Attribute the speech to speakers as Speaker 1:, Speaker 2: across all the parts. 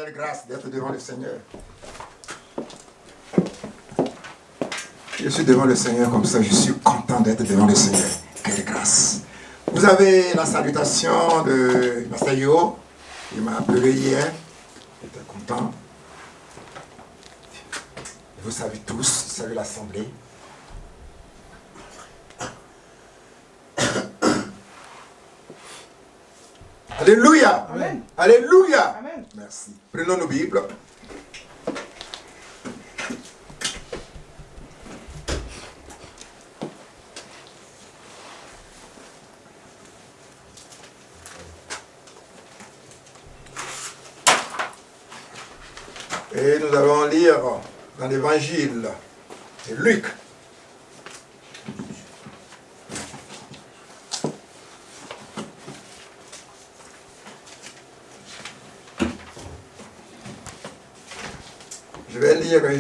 Speaker 1: Quelle grâce d'être devant le Seigneur. Je suis devant le Seigneur comme ça, je suis content d'être devant le Seigneur. Quelle grâce. Vous avez la salutation de Pasteur Yo. Il m'a appelé hier. J'étais content. Vous savez tous, salut l'Assemblée. Alléluia.
Speaker 2: Amen.
Speaker 1: Alléluia.
Speaker 2: Amen.
Speaker 1: Merci. Prenons nos Bibles. Et nous allons lire dans l'évangile de Luc. Je vais lire et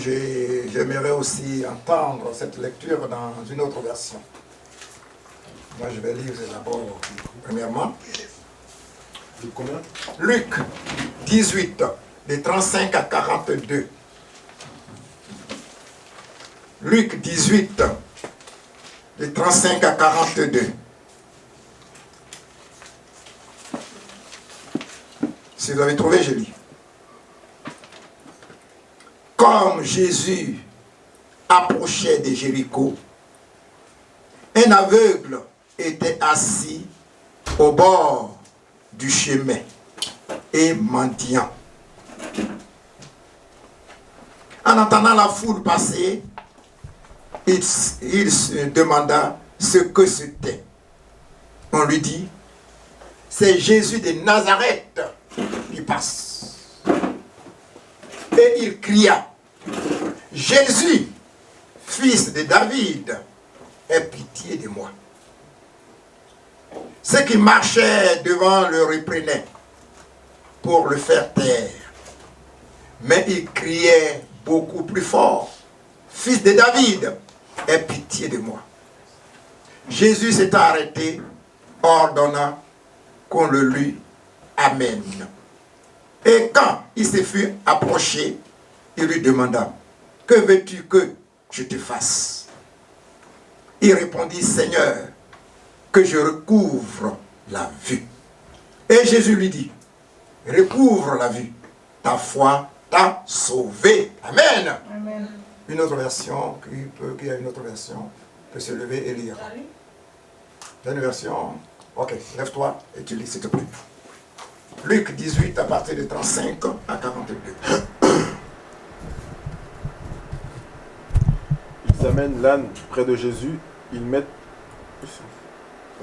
Speaker 1: j'aimerais aussi entendre cette lecture dans une autre version. Moi, je vais lire d'abord, premièrement.
Speaker 3: Luc combien?
Speaker 1: Luc 18, de 35 à 42. Luc 18, de 35 à 42. Si vous avez trouvé, je lis. Comme Jésus approchait de Jéricho, un aveugle était assis au bord du chemin et mendiant. En entendant la foule passer, il se demanda ce que c'était. On lui dit, c'est Jésus de Nazareth qui passe. Et il cria, Jésus, fils de David, aie pitié de moi. Ceux qui marchaient devant le reprenaient pour le faire taire. Mais il criait beaucoup plus fort, fils de David, aie pitié de moi. Jésus s'est arrêté, ordonna qu'on le lui amène. Et quand il se fut approché, il lui demanda, que veux-tu que je te fasse? Il répondit, Seigneur, que je recouvre la vue. Et Jésus lui dit, recouvre la vue, ta foi t'a sauvé. Amen.
Speaker 2: Amen.
Speaker 1: Une autre version, qui a une autre version, peut se lever et lire. Il y a une version, ok, lève-toi et tu lis s'il te plaît. Luc 18 à partir de 35 à 42.
Speaker 3: Ils amènent l'âne près de Jésus, ils mettent...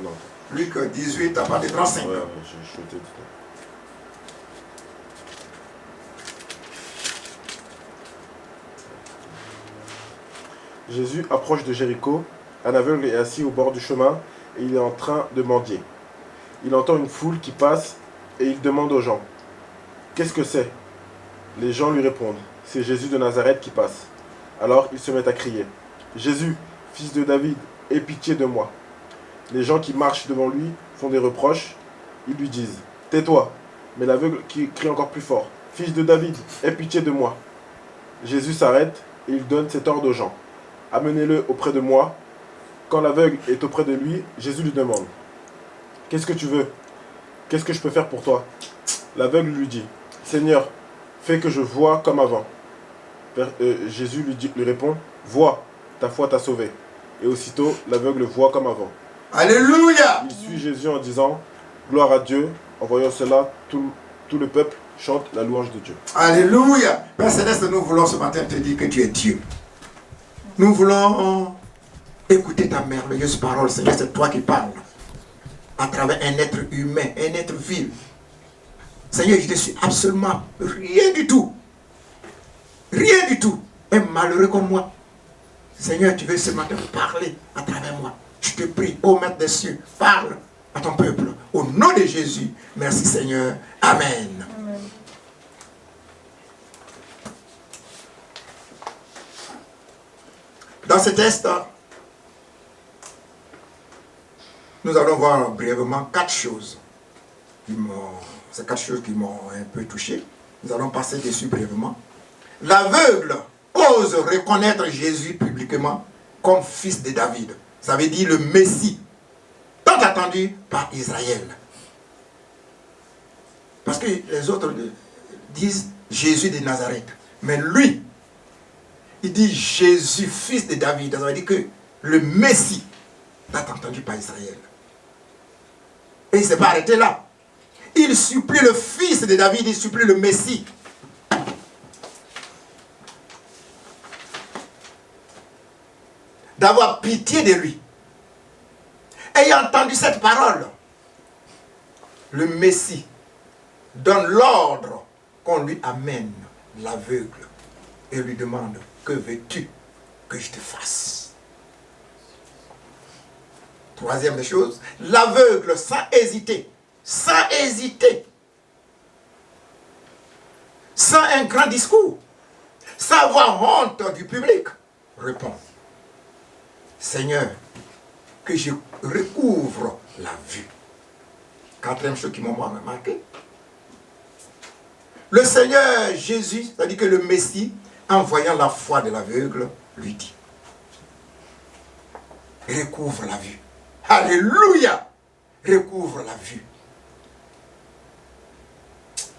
Speaker 3: Non.
Speaker 1: Luc 18 à partir de 35.
Speaker 3: Ouais, j'ai chuté tout à l'heure. Jésus approche de Jéricho, un aveugle est assis au bord du chemin et il est en train de mendier. Il entend une foule qui passe et il demande aux gens, qu'est-ce que c'est? Les gens lui répondent, c'est Jésus de Nazareth qui passe. Alors il se met à crier, Jésus, fils de David, aie pitié de moi. Les gens qui marchent devant lui font des reproches, ils lui disent, tais-toi. Mais l'aveugle qui crie encore plus fort, fils de David, aie pitié de moi. Jésus s'arrête et il donne cet ordre aux gens, amenez-le auprès de moi. Quand l'aveugle est auprès de lui, Jésus lui demande, qu'est-ce que tu veux? Qu'est-ce que je peux faire pour toi? L'aveugle lui dit, Seigneur, fais que je voie comme avant. Jésus lui répond, vois, ta foi t'a sauvé. Et aussitôt, l'aveugle voit comme avant.
Speaker 1: Alléluia.
Speaker 3: Il suit Jésus en disant, gloire à Dieu. En voyant cela, tout le peuple chante la louange de Dieu.
Speaker 1: Alléluia. Père Céleste, nous voulons ce matin te dire que tu es Dieu. Nous voulons écouter ta merveilleuse parole, Seigneur, c'est toi qui parles. À travers un être humain, un être vil. Seigneur, je ne suis absolument rien du tout. Rien du tout. Un malheureux comme moi. Seigneur, tu veux ce matin parler à travers moi. Je te prie, ô Maître des cieux, parle à ton peuple. Au nom de Jésus. Merci Seigneur. Amen.
Speaker 2: Amen.
Speaker 1: Dans ce texte, nous allons voir brièvement quatre choses. Ces quatre choses qui m'ont un peu touché. Nous allons passer dessus brièvement. L'aveugle ose reconnaître Jésus publiquement comme fils de David. Ça veut dire le Messie, tant attendu par Israël. Parce que les autres disent Jésus de Nazareth. Mais lui, il dit Jésus, fils de David. Ça veut dire que le Messie, tant attendu par Israël. Et il ne s'est pas arrêté là. Il supplie le fils de David, il supplie le Messie. D'avoir pitié de lui. Ayant entendu cette parole, le Messie donne l'ordre qu'on lui amène l'aveugle et lui demande, que veux-tu que je te fasse? Troisième des choses, l'aveugle sans hésiter, sans un grand discours, sans avoir honte du public, répond, Seigneur, que je recouvre la vue. Quatrième chose qui m'a marqué. Le Seigneur Jésus, c'est-à-dire que le Messie, en voyant la foi de l'aveugle, lui dit, recouvre la vue. Alléluia! Recouvre la vue.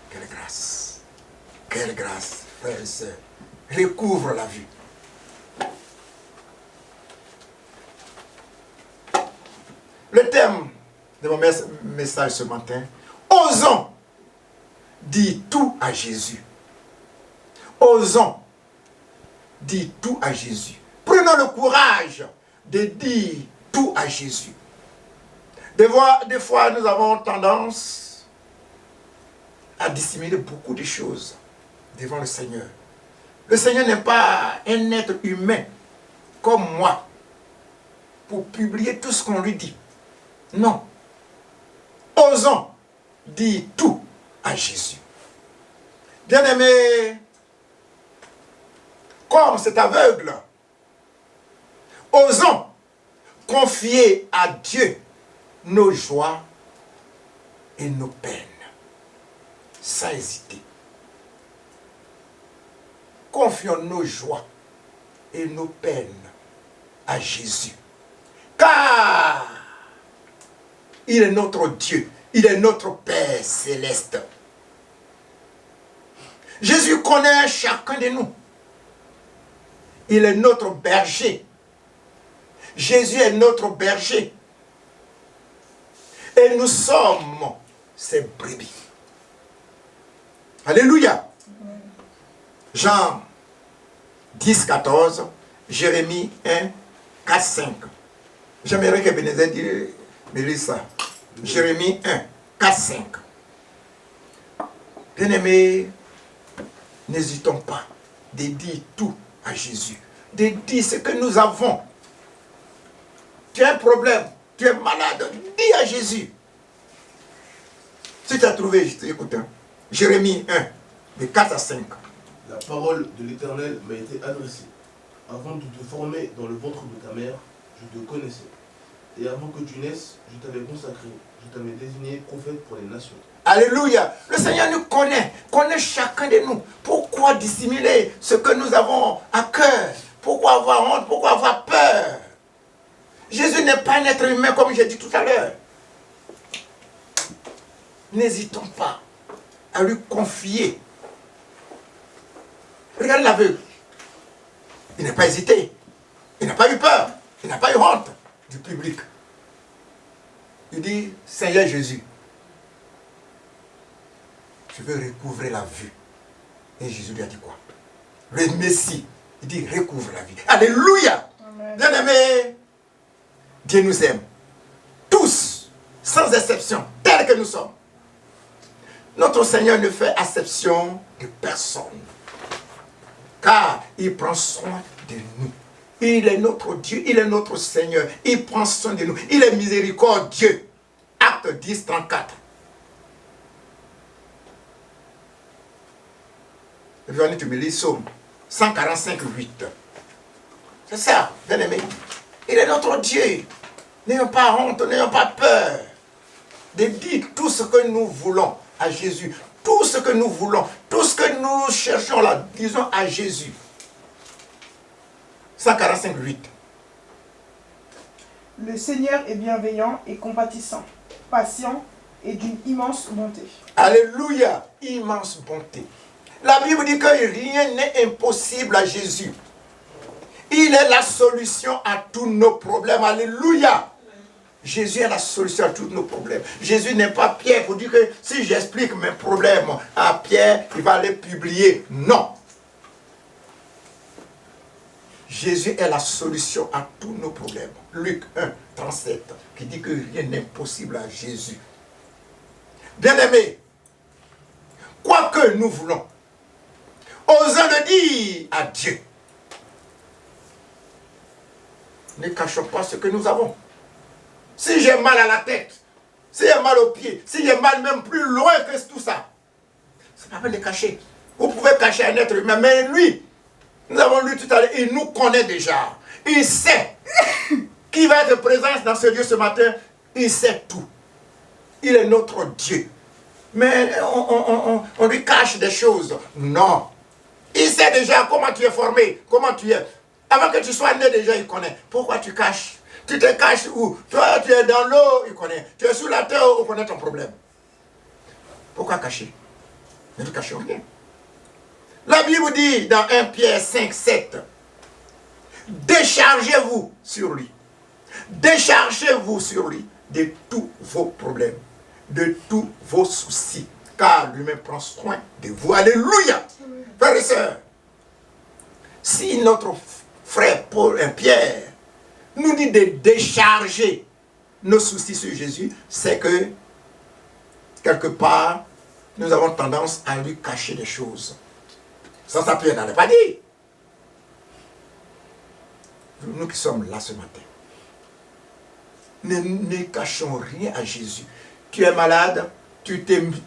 Speaker 1: Quelle grâce! Quelle grâce, frères et sœurs! Recouvre la vue. Le thème de mon message ce matin, osons dire tout à Jésus. Osons dire tout à Jésus. Prenons le courage de dire tout à Jésus. Des fois, nous avons tendance à dissimuler beaucoup de choses devant le Seigneur. Le Seigneur n'est pas un être humain comme moi pour publier tout ce qu'on lui dit. Non. Osons dire tout à Jésus. Bien-aimé, comme cet aveugle, osons confier à Dieu nos joies et nos peines, sans hésiter. Confions nos joies et nos peines à Jésus. Car il est notre Dieu, il est notre Père céleste. Jésus connaît chacun de nous. Il est notre berger. Jésus est notre berger. Et nous sommes ses brebis. Alléluia. Jean 10, 14, Jérémie 1, 4, 5. J'aimerais que Bénézet me lise ça. Jérémie 1, 4, 5. Bien-aimés, n'hésitons pas de dire tout à Jésus. De dire ce que nous avons. Tu as un problème, tu es malade, dis à Jésus. Si tu as trouvé, je t'écoute. Jérémie 1, de 4 à 5.
Speaker 2: La parole de l'Éternel m'a été adressée. Avant de te former dans le ventre de ta mère, je te connaissais. Et avant que tu naisses, je t'avais consacré. Je t'avais désigné prophète pour les nations.
Speaker 1: Alléluia. Le Seigneur nous connaît chacun de nous. Pourquoi dissimuler ce que nous avons à cœur? Pourquoi avoir honte? Pourquoi avoir peur? Jésus n'est pas un être humain comme j'ai dit tout à l'heure. N'hésitons pas à lui confier. Regarde l'aveugle. Il n'a pas hésité. Il n'a pas eu peur. Il n'a pas eu honte du public. Il dit, Seigneur Jésus, je veux recouvrer la vue. Et Jésus lui a dit quoi? Le Messie, il dit, recouvre la vue. Alléluia. Bien-aimés, Dieu nous aime. Tous, sans exception, tels que nous sommes. Notre Seigneur ne fait exception de personne. Car il prend soin de nous. Il est notre Dieu, il est notre Seigneur. Il prend soin de nous. Il est miséricordieux. Acte 10, 34. Venez, tu me lis Psaume 145, 8. C'est ça, bien aimé. Il est notre Dieu. N'ayons pas honte, n'ayons pas peur de dire tout ce que nous voulons à Jésus. Tout ce que nous voulons, tout ce que nous cherchons là, disons à Jésus. 145:8.
Speaker 4: Le Seigneur est bienveillant et compatissant, patient et d'une immense bonté.
Speaker 1: Alléluia, immense bonté. La Bible dit que rien n'est impossible à Jésus. Il est la solution à tous nos problèmes. Alléluia. Jésus est la solution à tous nos problèmes. Jésus n'est pas Pierre pour dire que si j'explique mes problèmes à Pierre, il va les publier. Non. Jésus est la solution à tous nos problèmes. Luc 1:37 qui dit que rien n'est impossible à Jésus. Bien-aimés, quoi que nous voulons, osons le dire à Dieu. Ne cachons pas ce que nous avons. Si j'ai mal à la tête, si j'ai mal aux pieds, si j'ai mal même plus loin que tout ça, c'est pas la peine de cacher. Vous pouvez cacher un être humain, mais lui, nous avons lu tout à l'heure, il nous connaît déjà. Il sait qui va être présent dans ce lieu ce matin. Il sait tout. Il est notre Dieu. Mais on lui cache des choses. Non. Il sait déjà comment tu es formé, comment tu es. Avant que tu sois né déjà, il connaît. Pourquoi tu caches? Tu te caches où? Toi, tu es dans l'eau, il connaît. Tu es sous la terre, il connaît ton problème. Pourquoi cacher? Ne te cachez rien. La Bible dit dans 1 Pierre 5:7, déchargez-vous sur lui. Déchargez-vous sur lui de tous vos problèmes, de tous vos soucis, car lui-même prend soin de vous. Alléluia. Frères et sœurs, si notre frère Paul et Pierre nous dit de décharger nos soucis sur Jésus, c'est que quelque part, nous avons tendance à lui cacher des choses. Ça Pierre n'en a pas dit. Nous qui sommes là ce matin, ne cachons rien à Jésus. Tu es malade, tu t'es mis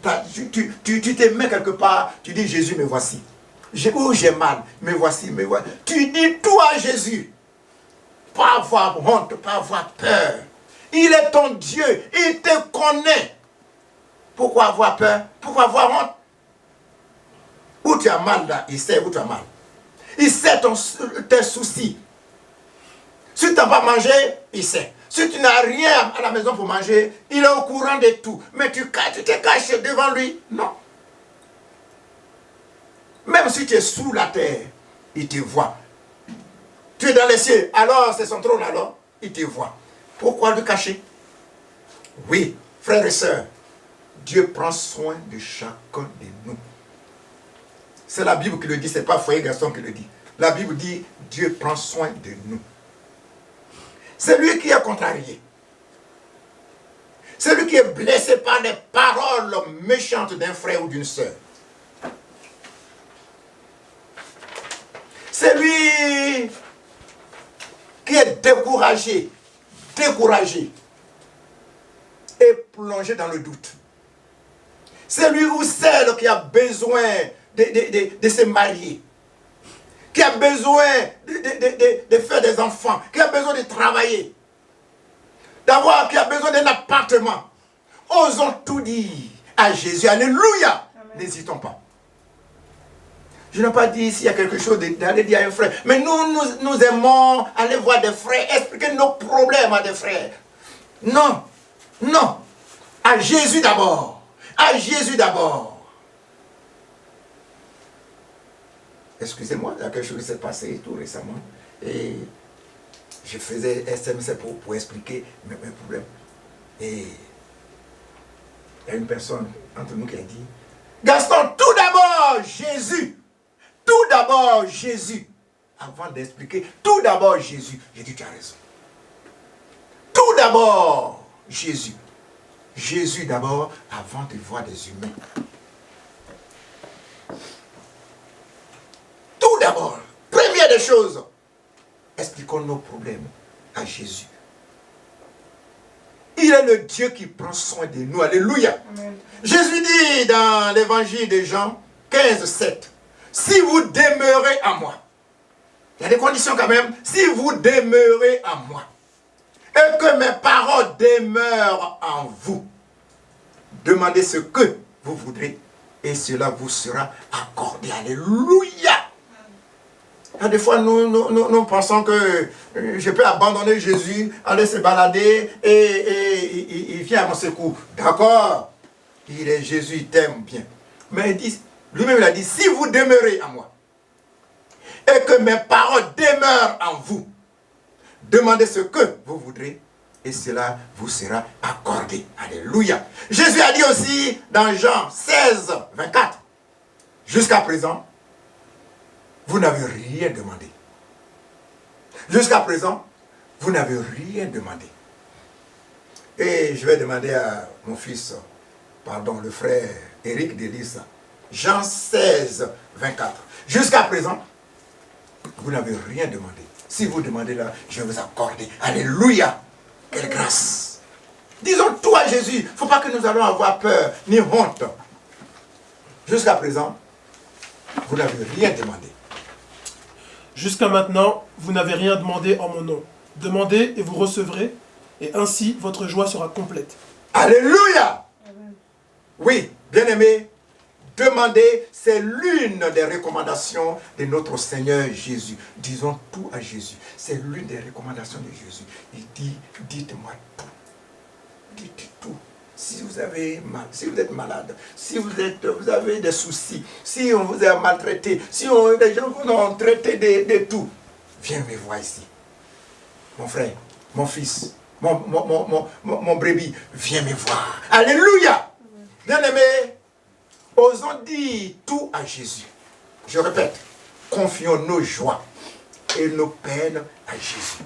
Speaker 1: quelque part, tu dis Jésus, me voici. J'ai mal, me voici, me voici. Tu dis tout à Jésus. Pas avoir honte, pas avoir peur. Il est ton Dieu, il te connaît. Pourquoi avoir peur? Pourquoi avoir honte? Où tu as mal là, il sait où tu as mal. Il sait tes soucis. Si tu n'as pas mangé, il sait. Si tu n'as rien à la maison pour manger, il est au courant de tout. Mais tu te caches devant lui. Non. Même si tu es sous la terre, il te voit. Tu es dans les cieux, alors c'est son trône, alors il te voit. Pourquoi le cacher? Oui, frères et sœurs, Dieu prend soin de chacun de nous. C'est la Bible qui le dit, ce n'est pas Foyer Gaston qui le dit. La Bible dit, Dieu prend soin de nous. C'est lui qui est contrarié. C'est lui qui est blessé par les paroles méchantes d'un frère ou d'une sœur. C'est lui qui est découragé et plongé dans le doute. C'est lui ou celle qui a besoin de se marier, qui a besoin de faire des enfants, qui a besoin de travailler, qui a besoin d'un appartement. Osons tout dire à Jésus. Alléluia. N'hésitons pas. Je n'ai pas dit s'il y a quelque chose d'aller dire à un frère. Mais nous aimons aller voir des frères, expliquer nos problèmes à des frères. Non. Non. À Jésus d'abord. À Jésus d'abord. Excusez-moi, il y a quelque chose qui s'est passé tout récemment. Et je faisais SMS pour expliquer mes problèmes. Et il y a une personne entre nous qui a dit, Gaston, tout d'abord, Jésus. Tout d'abord, Jésus. Avant d'expliquer, tout d'abord, Jésus. J'ai dit, tu as raison. Tout d'abord, Jésus. Jésus d'abord, avant de voir des humains. Tout d'abord, première des choses, expliquons nos problèmes à Jésus. Il est le Dieu qui prend soin de nous. Alléluia. Amen. Jésus dit dans l'évangile de Jean 15:7, si vous demeurez en moi, il y a des conditions quand même, si vous demeurez en moi, et que mes paroles demeurent en vous, demandez ce que vous voudrez, et cela vous sera accordé. Alléluia. Des fois, nous pensons que je peux abandonner Jésus, aller se balader et il vient à mon secours. D'accord, il est Jésus, il t'aime bien. Mais il dit, lui-même il a dit, si vous demeurez en moi et que mes paroles demeurent en vous, demandez ce que vous voudrez et cela vous sera accordé. Alléluia. Jésus a dit aussi dans Jean 16, 24, jusqu'à présent, vous n'avez rien demandé. Jusqu'à présent, vous n'avez rien demandé. Et je vais demander à mon fils, pardon, le frère Éric de lire ça. Jean 16, 24. Jusqu'à présent, vous n'avez rien demandé. Si vous demandez là, je vais vous accorder. Alléluia. Quelle grâce. Disons tout à Jésus. Il ne faut pas que nous allons avoir peur ni honte. Jusqu'à présent, vous n'avez rien demandé.
Speaker 5: Jusqu'à maintenant, vous n'avez rien demandé en mon nom. Demandez et vous recevrez, et ainsi votre joie sera complète.
Speaker 1: Alléluia. Oui, bien-aimés, demander, c'est l'une des recommandations de notre Seigneur Jésus. Disons tout à Jésus. C'est l'une des recommandations de Jésus. Il dit, dites-moi tout. Dites tout. Si vous avez mal, si vous êtes malade, si vous avez des soucis, si on vous a maltraité, si les gens vous ont traité de tout, viens me voir ici. Mon frère, mon fils, mon brebis, viens me voir. Alléluia. Bien-aimés, osons dire tout à Jésus. Je répète, confions nos joies et nos peines à Jésus.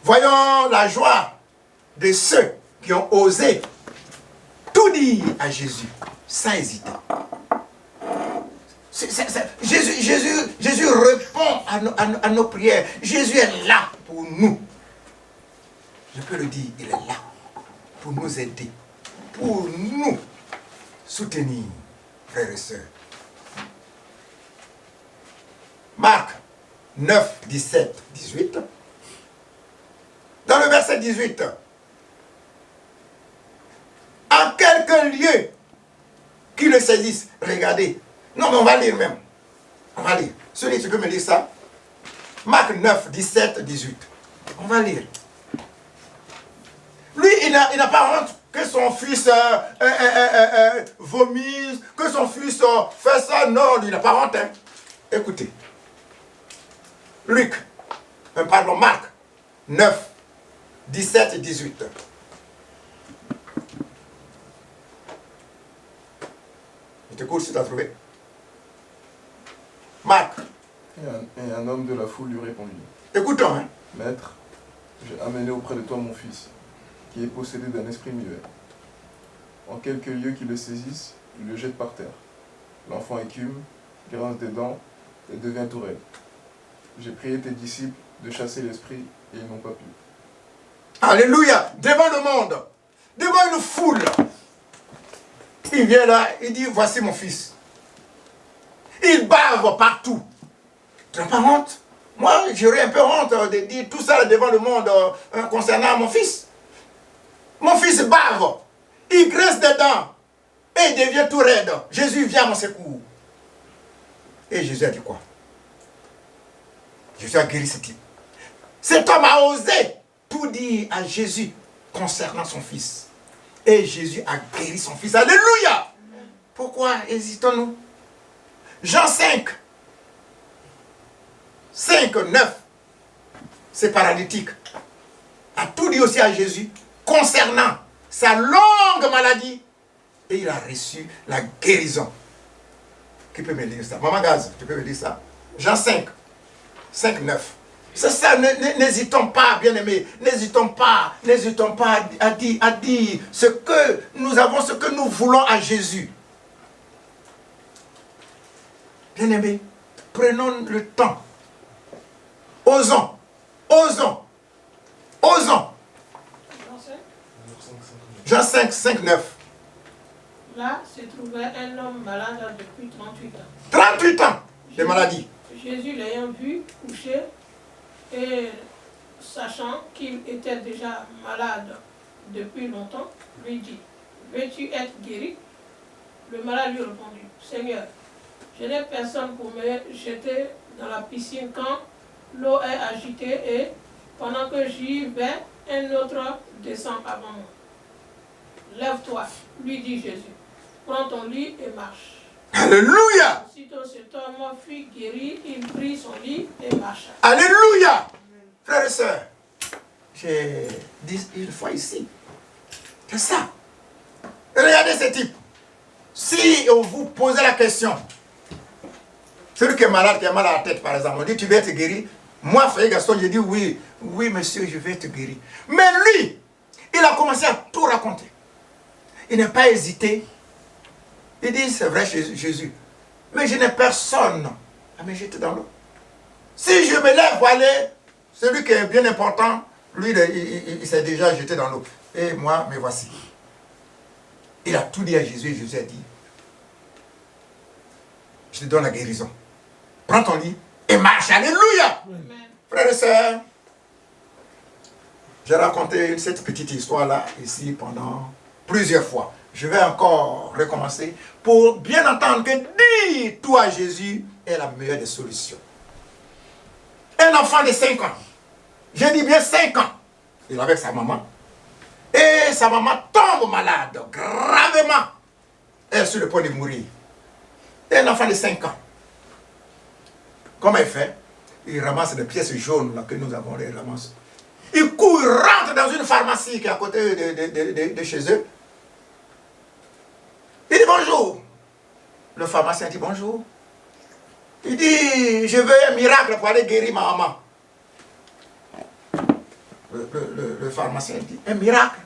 Speaker 1: Voyons la joie de ceux qui ont osé tout dire à Jésus, sans hésiter. Jésus répond à nos prières. Jésus est là pour nous. Je peux le dire, il est là pour nous aider, pour nous soutenir, frères et sœurs. Marc 9, 17, 18. Dans le verset 18, en quelques lieux qui le saisissent, regardez. Non, mais on va lire même. On va lire. Celui qui peut me lire ça. Marc 9, 17, 18. On va lire. Lui, il n'a pas honte que son fils vomisse, que son fils fait ça. Non, lui, il n'a pas honte. Hein. Écoutez. Marc 9, 17 et 18. Je t'écoute si tu as trouvé. Marc.
Speaker 3: Et un homme de la foule lui répondit.
Speaker 1: Écoutons. Hein.
Speaker 3: Maître, j'ai amené auprès de toi mon fils, qui est possédé d'un esprit muet. En quelques lieux qui le saisissent, il le jette par terre. L'enfant écume, grince des dents et devient tout raide. J'ai prié tes disciples de chasser l'esprit et ils n'ont pas pu.
Speaker 1: Alléluia. Devant le monde, devant une foule, il vient là, il dit, voici mon fils. Il bave partout. Tu n'as pas honte? Moi, j'aurais un peu honte de dire tout ça devant le monde concernant mon fils. Mon fils bave. Il graisse des dents. Et il devient tout raide. Jésus vient à mon secours. Et Jésus a dit quoi? Jésus a guéri ce type. Cet homme a osé tout dire à Jésus concernant son fils. Et Jésus a guéri son fils. Alléluia! Pourquoi hésitons-nous? Jean 5, 9, c'est paralytique. A tout dit aussi à Jésus concernant sa longue maladie. Et il a reçu la guérison. Qui peut me lire ça? Maman Gaz, tu peux me lire ça? Jean 5, 9. C'est ça, n'hésitons pas, bien-aimés, n'hésitons pas à dire ce que nous avons, ce que nous voulons à Jésus. Bien-aimés, prenons le temps. Osons. Jean 5, 9.
Speaker 6: Là se trouvait un homme malade depuis 38 ans.
Speaker 1: 38 ans de maladie.
Speaker 6: Jésus l'ayant vu couché et sachant qu'il était déjà malade depuis longtemps, lui dit, veux-tu être guéri? Le malade lui répondit, Seigneur, je n'ai personne pour me jeter dans la piscine quand l'eau est agitée et pendant que j'y vais, un autre descend avant moi. Lève-toi, lui dit Jésus, prends ton lit et marche.
Speaker 1: Alléluia.
Speaker 6: Aussitôt cet homme fut guéri, il prit son lit et marcha.
Speaker 1: Alléluia. Frères et sœurs, j'ai dit une fois ici, c'est ça. Regardez ce type. Si on vous posait la question, celui qui est malade, qui a mal à la tête par exemple, on dit tu veux être guéri. Moi, frère Gaston, j'ai dit oui, oui monsieur, je vais être guéri. Mais lui, il a commencé à tout raconter. Il n'a pas hésité. Il dit c'est vrai Jésus, mais je n'ai personne à me jeter dans l'eau. Si je me lève pour aller, celui qui est bien important, lui, il s'est déjà jeté dans l'eau. Et moi, me voici. Il a tout dit à Jésus et Jésus a dit, je te donne la guérison. Prends ton lit et marche. Alléluia.
Speaker 6: Amen.
Speaker 1: Frères et sœurs, j'ai raconté cette petite histoire-là ici pendant plusieurs fois. Je vais encore recommencer pour bien entendre que dire tout à Jésus est la meilleure des solutions. Un enfant de 5 ans, je dis bien 5 ans, il est avec sa maman. Et sa maman tombe malade, gravement. Elle est sur le point de mourir. Et un enfant de 5 ans. Comment il fait? Il ramasse des pièces jaunes là, que nous avons, les ramasse. Il court, il rentre dans une pharmacie qui est à côté de chez eux. Il dit bonjour. Le pharmacien dit bonjour. Il dit, je veux un miracle pour aller guérir ma maman. Le pharmacien dit, un miracle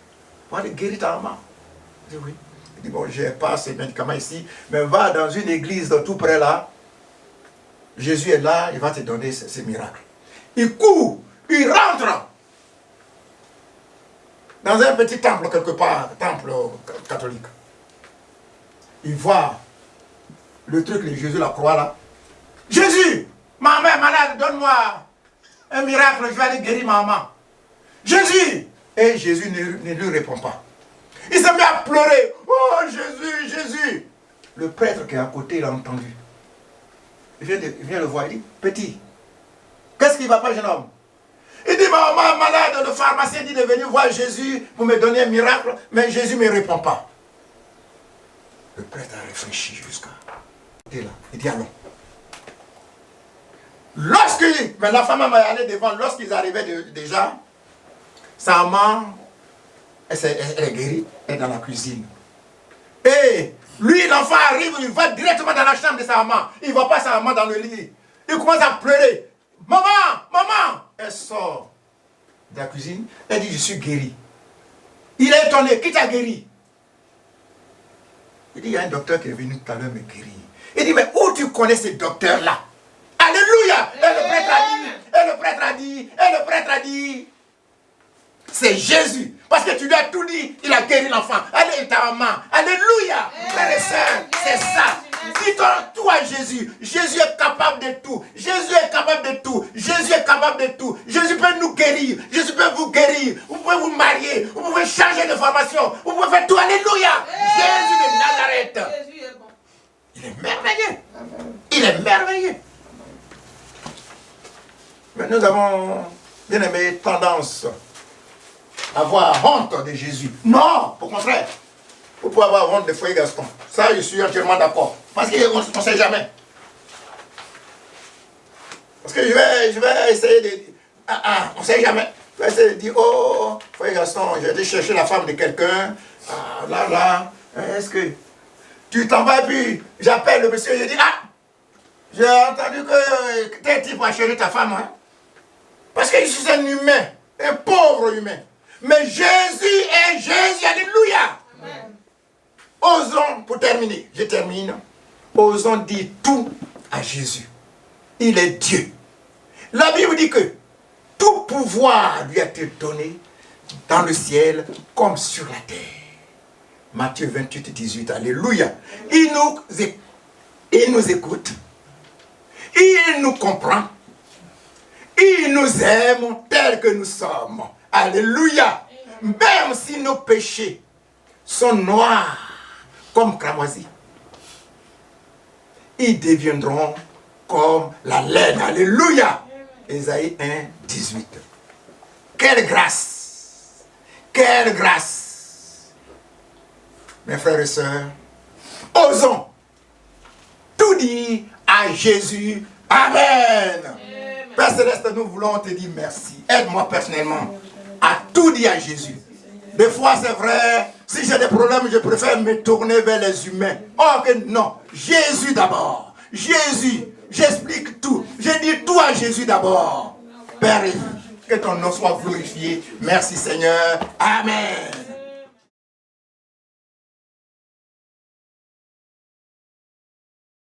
Speaker 1: pour aller guérir ta maman. Il dit oui. Il dit, bon, je n'ai pas ces médicaments ici, mais va dans une église de tout près là. Jésus est là, il va te donner ces miracles. Il court, il rentre dans un petit temple quelque part, temple catholique. Il voit le truc de Jésus, la croix là. Jésus, ma mère est malade, donne-moi un miracle, je vais aller guérir ma maman. Jésus! Et Jésus ne lui répond pas. Il se met à pleurer. Oh Jésus, Jésus! Le prêtre qui est à côté, il a entendu. Il vient le voir, il dit, petit, qu'est-ce qui ne va pas, jeune homme? Il dit, ma maman est malade, le pharmacien dit de venir voir Jésus pour me donner un miracle, mais Jésus ne me répond pas. Le prêtre a réfléchi jusqu'à... Il dit, allons. Mais la femme est allée devant, lorsqu'ils arrivaient déjà, sa maman, elle est guérie, elle est dans la cuisine. Et lui, l'enfant arrive, il va directement dans la chambre de sa maman. Il ne voit pas sa maman dans le lit. Il commence à pleurer. Maman, maman! Elle sort de la cuisine, elle dit, je suis guéri. Il est étonné, qui t'a guéri? Il dit, il y a un docteur qui est venu tout à l'heure me guérir. Il dit, mais où tu connais ce docteur-là? Alléluia! Et le prêtre a dit, c'est Jésus. Parce que tu lui as tout dit, il a guéri l'enfant. Allez, ta maman. Alléluia! Frères et sœurs, c'est ça. Dis-toi tout à Jésus. Jésus est capable de tout. Jésus est capable de tout. Jésus est capable de tout. Jésus peut nous guérir. Jésus peut vous guérir. Vous pouvez vous marier. Vous pouvez changer de formation. Vous pouvez faire tout. Alléluia! Jésus de Nazareth.
Speaker 6: Jésus est bon.
Speaker 1: Il est merveilleux. Il est merveilleux. Mais nous avons, bien aimé, tendance à avoir honte de Jésus. Non, au contraire. Vous pouvez avoir honte de Foyer Gaston. Ça, je suis entièrement d'accord. Parce qu'on ne sait jamais. Parce que je vais essayer de... on ne sait jamais. Je vais essayer de dire, oh, Foyer Gaston, j'ai été chercher la femme de quelqu'un. Est-ce que... Tu t'en vas et puis j'appelle le monsieur, je dis, j'ai entendu que tel type a cherché ta femme. Hein? Parce que je suis un humain, un pauvre humain. Mais Jésus est Jésus, alléluia. Amen. Osons, pour terminer, je termine, osons dire tout à Jésus. Il est Dieu. La Bible dit que tout pouvoir lui a été donné dans le ciel comme sur la terre. Matthieu 28, 18, alléluia. Il nous écoute, il nous comprend, il nous aime tel que nous sommes. Alléluia. Même si nos péchés sont noirs comme cramoisi, ils deviendront comme la laine. Alléluia. Ésaïe 1, 18. Quelle grâce! Quelle grâce! Mes frères et sœurs, osons tout dire à Jésus. Amen. Père Céleste, nous voulons te dire merci. Aide-moi personnellement à tout dire à Jésus. Des fois, c'est vrai, si j'ai des problèmes, je préfère me tourner vers les humains. Oh que non, Jésus d'abord. Jésus, j'explique tout. Je dis tout à Jésus d'abord. Père, que ton nom soit glorifié. Merci Seigneur. Amen.